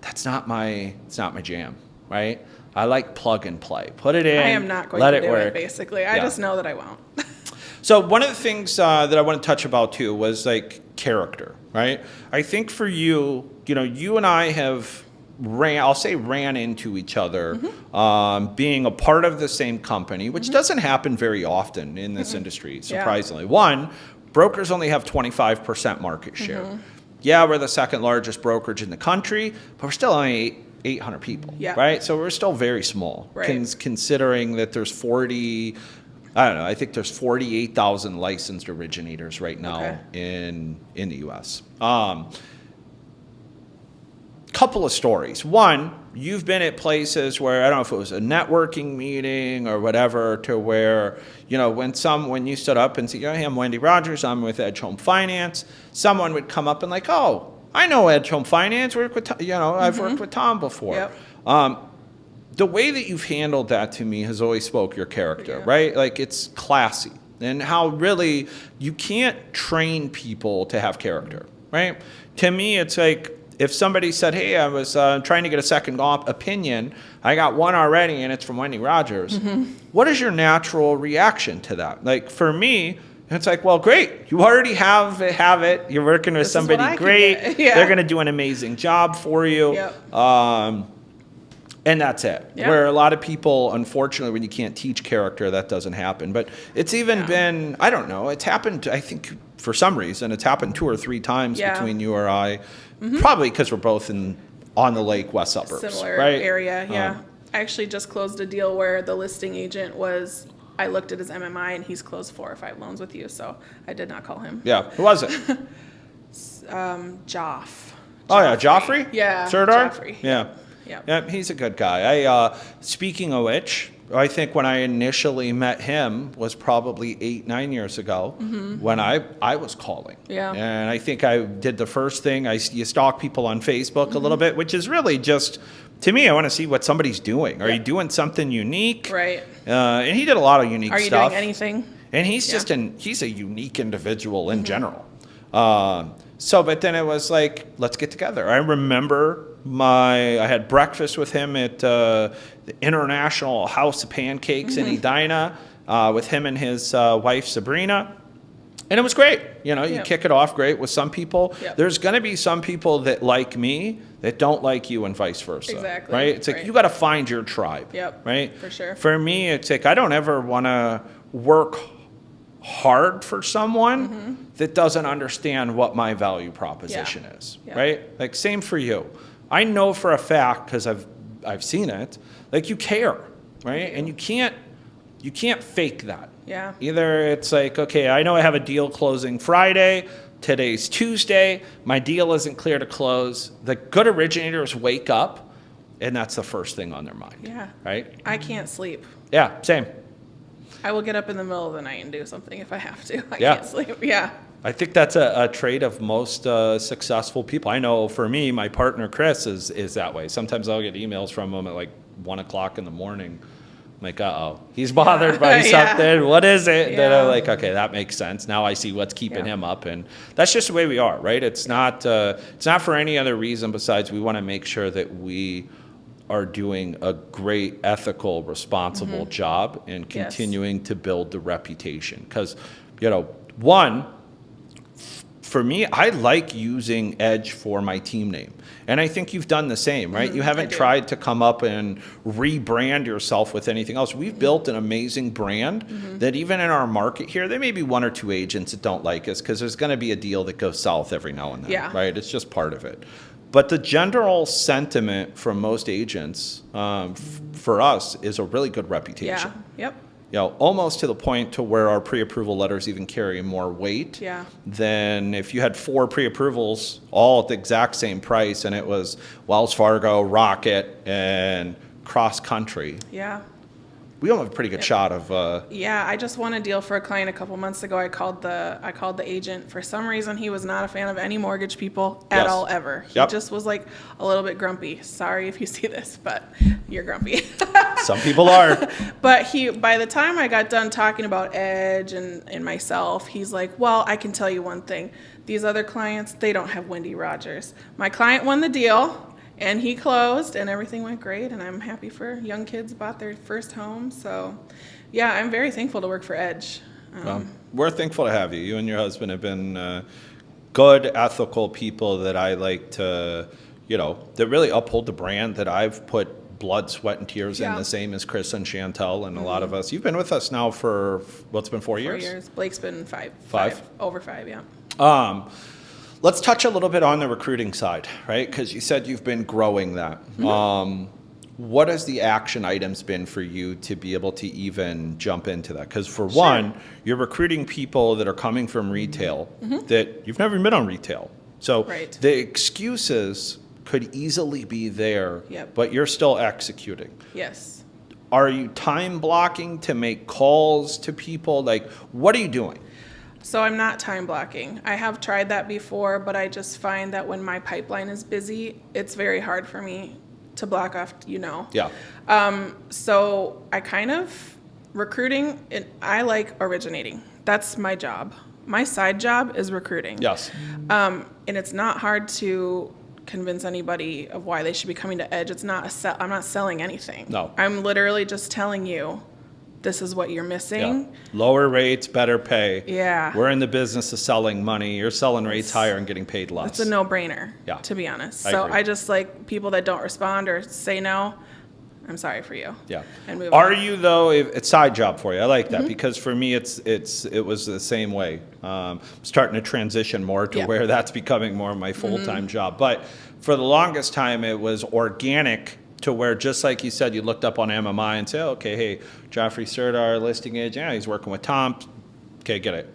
Speaker 1: it's not my jam, right? I like plug and play. Put it in.
Speaker 2: I am not going
Speaker 1: let
Speaker 2: to
Speaker 1: it
Speaker 2: do
Speaker 1: work.
Speaker 2: it, basically. I
Speaker 1: Yeah.
Speaker 2: just know that I won't.
Speaker 1: So one of the things that I want to touch about too was like character, right? I think for you, you and I have ran into each other, being a part of the same company, which doesn't happen very often in this industry, surprisingly. One, brokers only have 25% market share. Yeah, we're the second largest brokerage in the country, but we're still only 800 people, right? So we're still very small,
Speaker 2: Right.
Speaker 1: considering that there's 40, I don't know, I think there's 48,000 licensed originators right now in the U.S. Couple of stories. One, you've been at places where, I don't know if it was a networking meeting or whatever, to where, when you stood up and said, hey, I'm Wendy Rogers, I'm with Edge Home Finance, someone would come up and like, oh, I know Edge Home Finance, I've worked with Tom before.
Speaker 2: Yep.
Speaker 1: The way that you've handled that to me has always spoke your character, right? Like, it's classy. And how really you can't train people to have character, right? To me, it's like, if somebody said, hey, I was trying to get a second opinion, I got one already and it's from Wendy Rogers, what is your natural reaction to that? Like, for me, it's like, well, great. You already have it. You're working with
Speaker 2: This is what
Speaker 1: somebody
Speaker 2: I can
Speaker 1: great.
Speaker 2: get. Yeah.
Speaker 1: They're going to do an amazing job for you.
Speaker 2: Yep.
Speaker 1: And that's it.
Speaker 2: Yeah.
Speaker 1: Where a lot of people, unfortunately, when you can't teach character, that doesn't happen. But it's even been, I don't know, it's happened, I think, for some reason, it's happened 2 or 3 times between you or I. Probably because we're both on the lake, west suburbs.
Speaker 2: Similar
Speaker 1: right?
Speaker 2: area, yeah. I actually just closed a deal where the listing agent I looked at his MMI and he's closed 4 or 5 loans with you, so I did not call him.
Speaker 1: Yeah. Who was it?
Speaker 2: Joff.
Speaker 1: Oh, yeah. Joffrey?
Speaker 2: Yeah.
Speaker 1: Serdar?
Speaker 2: Joffrey.
Speaker 1: Yeah.
Speaker 2: Yep.
Speaker 1: Yeah, he's a good guy. Speaking of which, I think when I initially met him was probably 8-9 years ago when I was calling.
Speaker 2: Yeah.
Speaker 1: And I think I did the first thing. You stalk people on Facebook a little bit, which is really just, to me, I want to see what somebody's doing. Are you doing something unique?
Speaker 2: Right.
Speaker 1: And he did a lot of unique
Speaker 2: Are you
Speaker 1: stuff.
Speaker 2: doing anything?
Speaker 1: And he's he's a unique individual in general. But then it was like, let's get together. I remember I had breakfast with him at the International House of Pancakes in Edina with him and his wife Sabrina. And it was great. You kick it off great with some people.
Speaker 2: Yep.
Speaker 1: There's going to be some people that like me that don't like you and vice versa.
Speaker 2: Exactly.
Speaker 1: Right? It's like you got to find your tribe.
Speaker 2: Yep.
Speaker 1: Right?
Speaker 2: For sure.
Speaker 1: For me, it's like I don't ever want to work hard for someone that doesn't understand what my value proposition is, right? Like, same for you. I know for a fact, because I've seen it, like, you care, right? And you can't fake that.
Speaker 2: Yeah.
Speaker 1: Either it's like, okay, I know I have a deal closing Friday, today's Tuesday, my deal isn't clear to close. The good originators wake up and that's the first thing on their mind.
Speaker 2: Yeah.
Speaker 1: Right?
Speaker 2: I can't sleep.
Speaker 1: Yeah, same.
Speaker 2: I will get up in the middle of the night and do something if I have to. I
Speaker 1: Yeah.
Speaker 2: can't sleep. Yeah.
Speaker 1: I think that's a trait of most successful people. I know for me, my partner Chris is that way. Sometimes I'll get emails from him at like 1 o'clock in the morning. I'm like, uh-oh, he's bothered by
Speaker 2: Yeah.
Speaker 1: something. What is it? Then I'm
Speaker 2: Yeah.
Speaker 1: like, okay, that makes sense. Now I see what's keeping
Speaker 2: Yeah.
Speaker 1: him up, and that's just the way we are, right? It's not for any other reason besides we want to make sure that we are doing a great, ethical, responsible job and
Speaker 2: Yes.
Speaker 1: continuing to build the reputation. Because, one, for me, I like using Edge for my team name. And I think you've done the same, right? You haven't
Speaker 2: do.
Speaker 1: tried to come up and rebrand yourself with anything else. We've built an amazing brand that even in our market here, there may be 1 or 2 agents that don't like us because there's going to be a deal that goes south every now and then,
Speaker 2: Yeah.
Speaker 1: right? It's just part of it. But the general sentiment from most agents for us is a really good reputation.
Speaker 2: Yeah. Yep.
Speaker 1: Almost to the point to where our pre-approval letters even carry more weight
Speaker 2: Yeah.
Speaker 1: than if you had 4 pre-approvals all at the exact same price and it was Wells Fargo, Rocket, and Cross Country.
Speaker 2: Yeah.
Speaker 1: We don't have a pretty good shot of.
Speaker 2: Yeah, I just won a deal for a client a couple months ago. I called the agent. For some reason, he was not a fan of any mortgage people at
Speaker 1: Yes.
Speaker 2: all ever. He
Speaker 1: Yep.
Speaker 2: just was like a little bit grumpy. Sorry if you see this, but you're grumpy.
Speaker 1: Some people are.
Speaker 2: But by the time I got done talking about Edge and myself, he's like, well, I can tell you one thing. These other clients, they don't have Wendy Rogers. My client won the deal. And he closed, and everything went great, and I'm happy for young kids bought their first home. So, yeah, I'm very thankful to work for Edge.
Speaker 1: We're thankful to have you. You and your husband have been good, ethical people that I like to, that really uphold the brand that I've put blood, sweat, and tears in,
Speaker 2: Yeah.
Speaker 1: the same as Chris and Chantel and a lot of us. You've been with us now for, what's been 4 years?
Speaker 2: 4 years. Blake's been five.
Speaker 1: Five?
Speaker 2: Over 5, yeah.
Speaker 1: Let's touch a little bit on the recruiting side, right? Because you said you've been growing that. What has the action items been for you to be able to even jump into that? Because for one, you're recruiting people that are coming from retail that you've never been on retail. So
Speaker 2: Right.
Speaker 1: the excuses could easily be there,
Speaker 2: Yep.
Speaker 1: but you're still executing.
Speaker 2: Yes.
Speaker 1: Are you time blocking to make calls to people? Like, what are you doing?
Speaker 2: So I'm not time blocking. I have tried that before, but I just find that when my pipeline is busy, it's very hard for me to block off,
Speaker 1: Yeah.
Speaker 2: So I kind of, recruiting, I like originating. That's my job. My side job is recruiting.
Speaker 1: Yes.
Speaker 2: And it's not hard to convince anybody of why they should be coming to Edge. It's not I'm not selling anything.
Speaker 1: No.
Speaker 2: I'm literally just telling you, this is what you're
Speaker 1: Yeah.
Speaker 2: missing.
Speaker 1: Lower rates, better pay.
Speaker 2: Yeah.
Speaker 1: We're in the business of selling money. You're selling rates higher and getting paid less.
Speaker 2: It's a no-brainer,
Speaker 1: Yeah.
Speaker 2: to be honest.
Speaker 1: I
Speaker 2: So
Speaker 1: agree.
Speaker 2: I just like people that don't respond or say no. I'm sorry for you.
Speaker 1: Yeah.
Speaker 2: And move
Speaker 1: Are
Speaker 2: on.
Speaker 1: you though? It's a side job for you. I like that because for me, it was the same way. Starting to transition more to
Speaker 2: Yeah.
Speaker 1: where that's becoming more of my full-time job. But for the longest time, it was organic to where, just like you said, you looked up on MMI and say, okay, hey, Joffrey Serdar, listing agent, yeah, he's working with Tom. Okay, get it.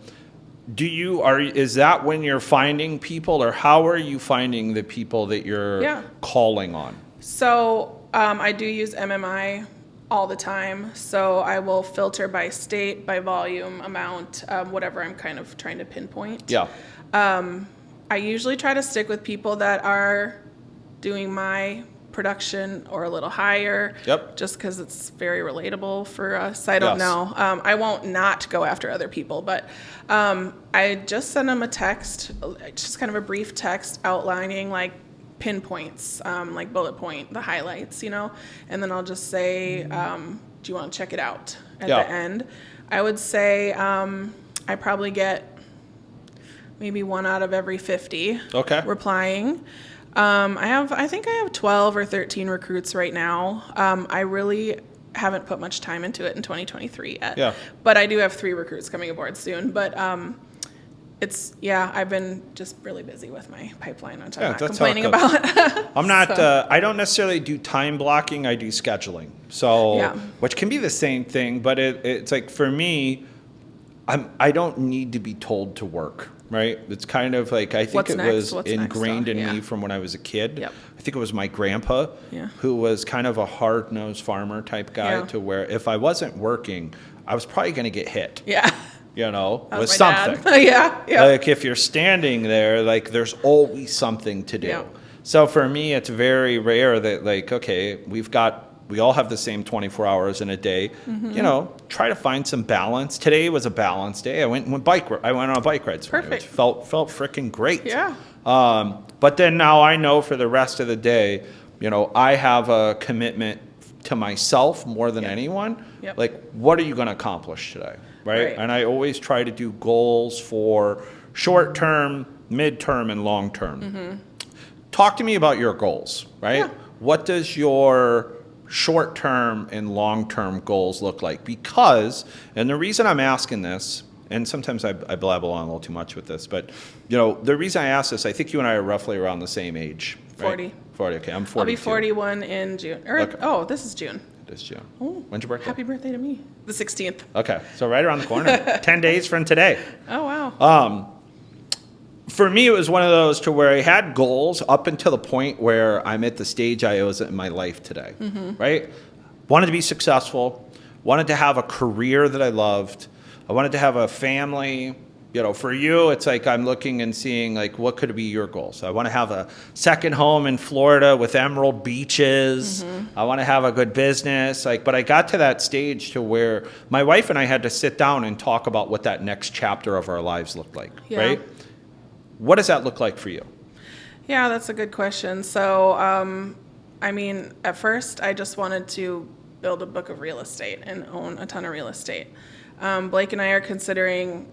Speaker 1: Is that when you're finding people, or how are you finding the people that you're
Speaker 2: Yeah.
Speaker 1: calling on?
Speaker 2: So I do use MMI all the time. So I will filter by state, by volume, amount, whatever I'm kind of trying to pinpoint.
Speaker 1: Yeah.
Speaker 2: I usually try to stick with people that are doing my production or a little higher.
Speaker 1: Yep.
Speaker 2: Just because it's very relatable for us. I don't
Speaker 1: Yes.
Speaker 2: know. I won't not go after other people, but I just send them a text, just kind of a brief text outlining like pinpoints, like bullet point, the highlights, and then I'll just say, do you want to check it out at
Speaker 1: Yeah.
Speaker 2: the end? I would say I probably get maybe 1 out of every 50
Speaker 1: Okay.
Speaker 2: replying. I think I have 12 or 13 recruits right now. I really haven't put much time into it in 2023 yet.
Speaker 1: Yeah.
Speaker 2: But I do have 3 recruits coming aboard soon. But I've been just really busy with my pipeline, which
Speaker 1: Yeah,
Speaker 2: I'm not
Speaker 1: that's how it
Speaker 2: complaining
Speaker 1: goes.
Speaker 2: about.
Speaker 1: I'm not. I don't necessarily do time blocking. I do scheduling. So,
Speaker 2: Yeah.
Speaker 1: which can be the same thing, but it's like for me, I don't need to be told to work, right? It's kind of like, I think
Speaker 2: What's
Speaker 1: it
Speaker 2: next?
Speaker 1: was
Speaker 2: What's next,
Speaker 1: ingrained
Speaker 2: though?
Speaker 1: in
Speaker 2: Yeah.
Speaker 1: me from when I was a kid.
Speaker 2: Yep.
Speaker 1: I think it was my grandpa,
Speaker 2: Yeah.
Speaker 1: who was kind of a hard-nosed farmer type guy,
Speaker 2: Yeah.
Speaker 1: to where if I wasn't working, I was probably going to get hit,
Speaker 2: Yeah.
Speaker 1: you know,
Speaker 2: That
Speaker 1: with
Speaker 2: was my
Speaker 1: something.
Speaker 2: dad. Yeah. Yeah.
Speaker 1: Like if you're standing there, like there's always something to do.
Speaker 2: Yeah.
Speaker 1: So for me, it's very rare that like, okay, we all have the same 24 hours in a day.
Speaker 2: Mm-hmm.
Speaker 1: You know, try to find some balance. Today was a balanced day. I went on a bike ride this morning, which
Speaker 2: Perfect.
Speaker 1: felt freaking great.
Speaker 2: Yeah.
Speaker 1: But then now I know for the rest of the day, you know, I have a commitment to myself more than anyone.
Speaker 2: Yep.
Speaker 1: Like, what are you going to accomplish today? Right?
Speaker 2: Right.
Speaker 1: And I always try to do goals for short term, mid-term, and long term.
Speaker 2: Mm-hmm.
Speaker 1: Talk to me about your goals, right?
Speaker 2: Yeah.
Speaker 1: What does your short term and long term goals look like? Because, and the reason I'm asking this, and sometimes I blabble on a little too much with this, but you know, the reason I ask this, I think you and I are roughly around the same age. Right?
Speaker 2: 40.
Speaker 1: 40, okay. I'm 42.
Speaker 2: I'll be 41 in June.
Speaker 1: Okay.
Speaker 2: Oh, this is June.
Speaker 1: This June.
Speaker 2: Oh,
Speaker 1: When's your birthday?
Speaker 2: happy birthday to me. The 16th.
Speaker 1: Okay, so right around the corner. 10 days from today.
Speaker 2: Oh, wow.
Speaker 1: For me, it was one of those to where I had goals up until the point where I'm at the stage I was in my life today, right? Wanted to be successful, wanted to have a career that I loved, I wanted to have a family. You know, for you, it's like I'm looking and seeing like what could be your goals. I want to have a second home in Florida with emerald beaches. I want to have a good business. Like, but I got to that stage to where my wife and I had to sit down and talk about what that next chapter of our lives looked like,
Speaker 2: Yeah.
Speaker 1: right? What does that look like for you?
Speaker 2: Yeah, that's a good question. So, I mean, at first, I just wanted to build a book of real estate and own a ton of real estate. Blake and I are considering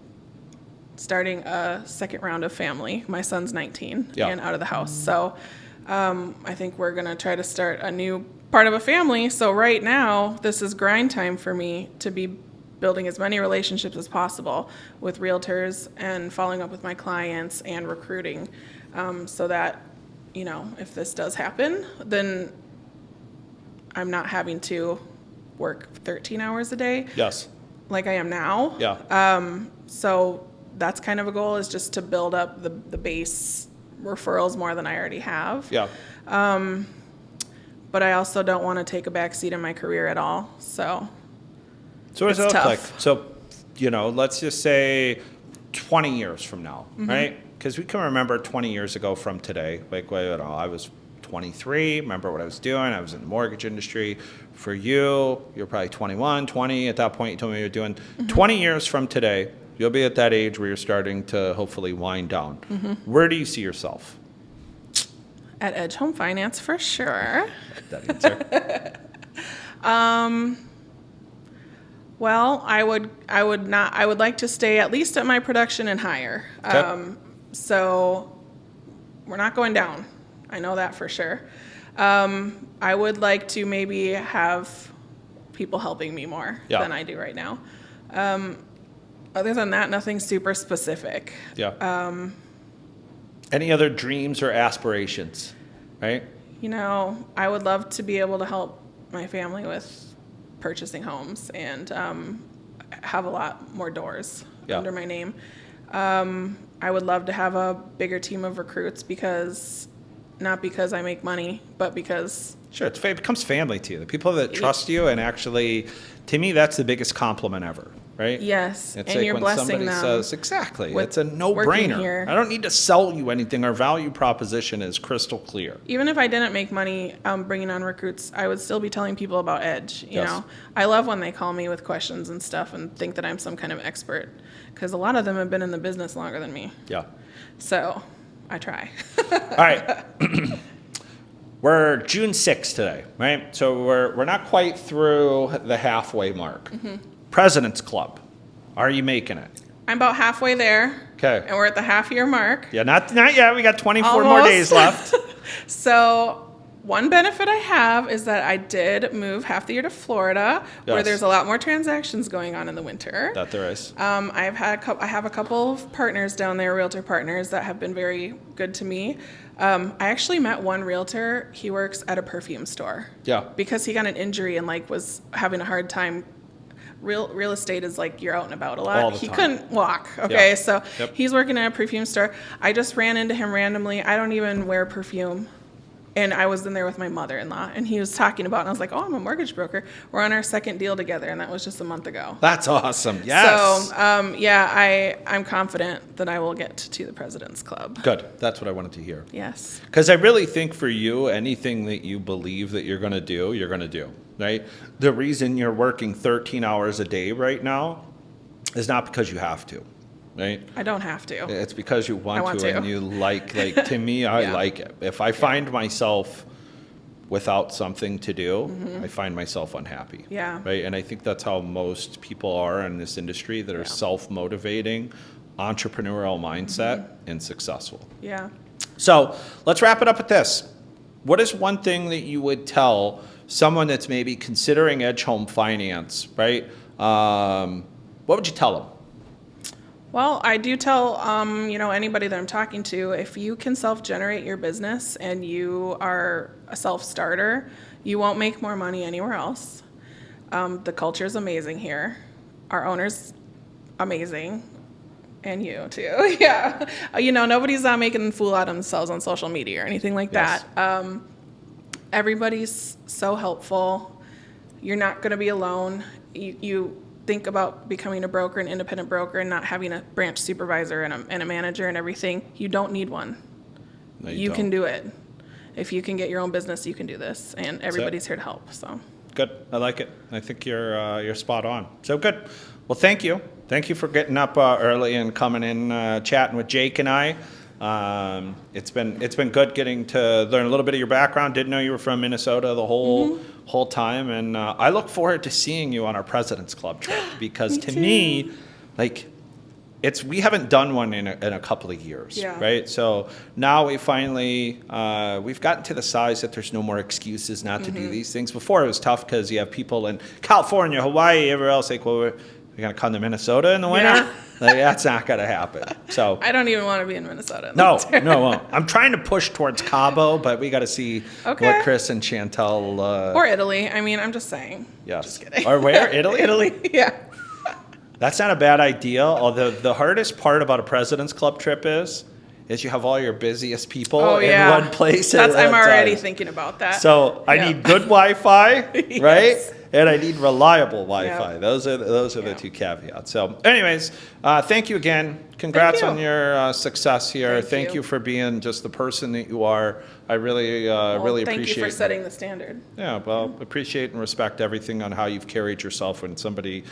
Speaker 2: starting a second round of family. My son's 19
Speaker 1: Yeah.
Speaker 2: and out of the house. So, I think we're going to try to start a new part of a family. So right now, this is grind time for me to be building as many relationships as possible with realtors and following up with my clients and recruiting, so that, you know, if this does happen, then I'm not having to work 13 hours a day
Speaker 1: Yes.
Speaker 2: like I am now.
Speaker 1: Yeah.
Speaker 2: So that's kind of a goal, is just to build up the base referrals more than I already have.
Speaker 1: Yeah.
Speaker 2: But I also don't want to take a back seat in my career at all. So
Speaker 1: So what does
Speaker 2: It's
Speaker 1: that look
Speaker 2: tough.
Speaker 1: like? So, you know, let's just say 20 years from now,
Speaker 2: Mm-hmm.
Speaker 1: right? Because we can remember 20 years ago from today. Like, well, you know, I was 23, remember what I was doing. I was in the mortgage industry. For you, you're probably 21, 20. At that point, you told me you were doing 20 years from today. You'll be at that age where you're starting to hopefully wind down. Where do you see yourself?
Speaker 2: at Edge Home Finance for sure.
Speaker 1: That answer.
Speaker 2: Well, I would like to stay at least at my production and higher.
Speaker 1: Okay.
Speaker 2: So we're not going down. I know that for sure. I would like to maybe have people helping me more
Speaker 1: Yeah.
Speaker 2: than I do right now. Other than that, nothing super specific.
Speaker 1: Yeah. Any other dreams or aspirations, right?
Speaker 2: You know, I would love to be able to help my family with purchasing homes and have a lot more doors
Speaker 1: Yeah.
Speaker 2: under my name. I would love to have a bigger team of recruits, not because I make money, but because
Speaker 1: Sure, it becomes family to you. The people that trust you, and actually, to me, that's the biggest compliment ever, right?
Speaker 2: yes,
Speaker 1: It's
Speaker 2: and
Speaker 1: like
Speaker 2: you're
Speaker 1: when
Speaker 2: blessing
Speaker 1: somebody
Speaker 2: them.
Speaker 1: says, exactly,
Speaker 2: with
Speaker 1: it's a
Speaker 2: working
Speaker 1: no-brainer.
Speaker 2: here.
Speaker 1: I don't need to sell you anything. Our value proposition is crystal clear.
Speaker 2: Even if I didn't make money bringing on recruits, I would still be telling people about Edge. You
Speaker 1: Yes.
Speaker 2: know, I love when they call me with questions and stuff and think that I'm some kind of expert, because a lot of them have been in the business longer than me.
Speaker 1: Yeah.
Speaker 2: So I try.
Speaker 1: All right. We're June 6th today, right? So we're not quite through the halfway mark.
Speaker 2: Mm-hmm.
Speaker 1: President's Club. Are you making it?
Speaker 2: I'm about halfway there.
Speaker 1: Okay.
Speaker 2: And we're at the half-year mark.
Speaker 1: Yeah, not yet. We got 24 more
Speaker 2: Almost.
Speaker 1: days left.
Speaker 2: So one benefit I have is that I did move half the year to Florida, where
Speaker 1: Yes.
Speaker 2: there's a lot more transactions going on in the winter.
Speaker 1: That there is.
Speaker 2: I have a couple of partners down there, realtor partners, that have been very good to me. I actually met one realtor. He works at a perfume store.
Speaker 1: Yeah.
Speaker 2: Because he got an injury and was having a hard time real estate is like you're out and about a
Speaker 1: All
Speaker 2: lot.
Speaker 1: the
Speaker 2: He
Speaker 1: time.
Speaker 2: couldn't walk. Okay,
Speaker 1: Yeah.
Speaker 2: so
Speaker 1: Yep.
Speaker 2: he's working at a perfume store. I just ran into him randomly. I don't even wear perfume. And I was in there with my mother-in-law, and he was talking about it, and I was like, oh, I'm a mortgage broker. We're on our second deal together, and that was just a month ago.
Speaker 1: That's awesome. Yes.
Speaker 2: So, yeah, I'm confident that I will get to the President's Club.
Speaker 1: Good. That's what I wanted to hear.
Speaker 2: Yes.
Speaker 1: Because I really think for you, anything that you believe that you're going to do, right? The reason you're working 13 hours a day right now is not because you have to, right?
Speaker 2: I don't have to.
Speaker 1: It's because you want,
Speaker 2: want
Speaker 1: to,
Speaker 2: to.
Speaker 1: and you like to me, I
Speaker 2: Yeah.
Speaker 1: like it. If I find myself without something to do, I find myself unhappy.
Speaker 2: Yeah.
Speaker 1: Right? And I think that's how most people are in this industry that are
Speaker 2: Yeah.
Speaker 1: self-motivating, entrepreneurial mindset, and successful.
Speaker 2: Yeah.
Speaker 1: So let's wrap it up with this. What is one thing that you would tell someone that's maybe considering Edge Home Finance, right? What would you tell them?
Speaker 2: Well, I do tell, anybody that I'm talking to, if you can self-generate your business and you are a self-starter, you won't make more money anywhere else. The culture is amazing here. Our owner's amazing. And you too, yeah. Nobody's making a fool out of themselves on social media or anything like
Speaker 1: Yes.
Speaker 2: that. Everybody's so helpful. You're not going to be alone. You think about becoming a broker, an independent broker, and not having a branch supervisor and a manager and everything. You don't need one.
Speaker 1: No,
Speaker 2: You
Speaker 1: don't.
Speaker 2: can do it. If you can get your own business, you can do this, and everybody's here to help. So.
Speaker 1: Good. I like it. I think you're spot on. So good. Well, thank you. Thank you for getting up early and coming in, chatting with Jake and I. It's been good getting to learn a little bit of your background. Didn't know you were from Minnesota the whole time, and I look forward to seeing you on our President's Club trip because to me, like, we haven't done one in a couple of years,
Speaker 2: Yeah.
Speaker 1: right? So now we finally we've gotten to the size that there's no more excuses not to do these things. Before it was tough because you have people in California, Hawaii, everywhere else like, well, we're gonna come to Minnesota in the winter.
Speaker 2: Yeah.
Speaker 1: Like, that's not gonna happen. So
Speaker 2: I don't even want to be in Minnesota. in the
Speaker 1: no,
Speaker 2: winter.
Speaker 1: no, won't. I'm trying to push towards Cabo, but we got to see
Speaker 2: Okay.
Speaker 1: what Chris and Chantel.
Speaker 2: Or Italy. I mean, I'm just saying.
Speaker 1: Yes.
Speaker 2: Just kidding.
Speaker 1: Or where? Italy.
Speaker 2: Italy. Yeah.
Speaker 1: That's not a bad idea. Although the hardest part about a President's Club trip is you have all your busiest people
Speaker 2: Oh,
Speaker 1: in
Speaker 2: yeah.
Speaker 1: one place. at
Speaker 2: I'm
Speaker 1: one
Speaker 2: already
Speaker 1: time.
Speaker 2: thinking about that.
Speaker 1: So I
Speaker 2: Yeah.
Speaker 1: need good Wi-Fi, right?
Speaker 2: Yes.
Speaker 1: And I need reliable Wi-Fi.
Speaker 2: Yeah.
Speaker 1: Those are the
Speaker 2: Yeah.
Speaker 1: two caveats. So, anyways, thank you again. Congrats
Speaker 2: you.
Speaker 1: on your success here.
Speaker 2: Thank
Speaker 1: Thank
Speaker 2: you.
Speaker 1: you for being just the person that you are. I really really
Speaker 2: Thank
Speaker 1: appreciate
Speaker 2: you for setting the standard.
Speaker 1: Yeah, well, appreciate and respect everything on how you've carried yourself when somebody.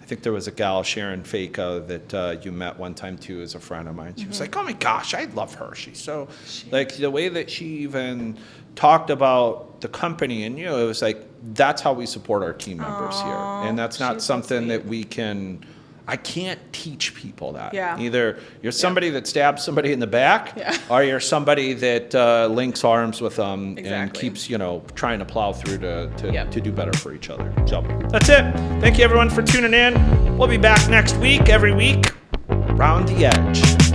Speaker 1: I think there was a gal, Sharon Faka, that you met one time too as a friend of mine. She was like, oh my gosh, I love her. She's so, like the way that she even talked about the company and you, it was like, that's how we support our team members here. And that's not
Speaker 2: she's so
Speaker 1: something that
Speaker 2: sweet.
Speaker 1: we can, I can't teach people that.
Speaker 2: Yeah.
Speaker 1: Either you're somebody that stabs somebody in the back
Speaker 2: Yeah.
Speaker 1: or you're somebody that links arms with them and
Speaker 2: Exactly.
Speaker 1: keeps, trying to plow through
Speaker 2: Yep.
Speaker 1: to do better for each other. So that's it. Thank you everyone for tuning in. We'll be back next week, every week, Round the Edge.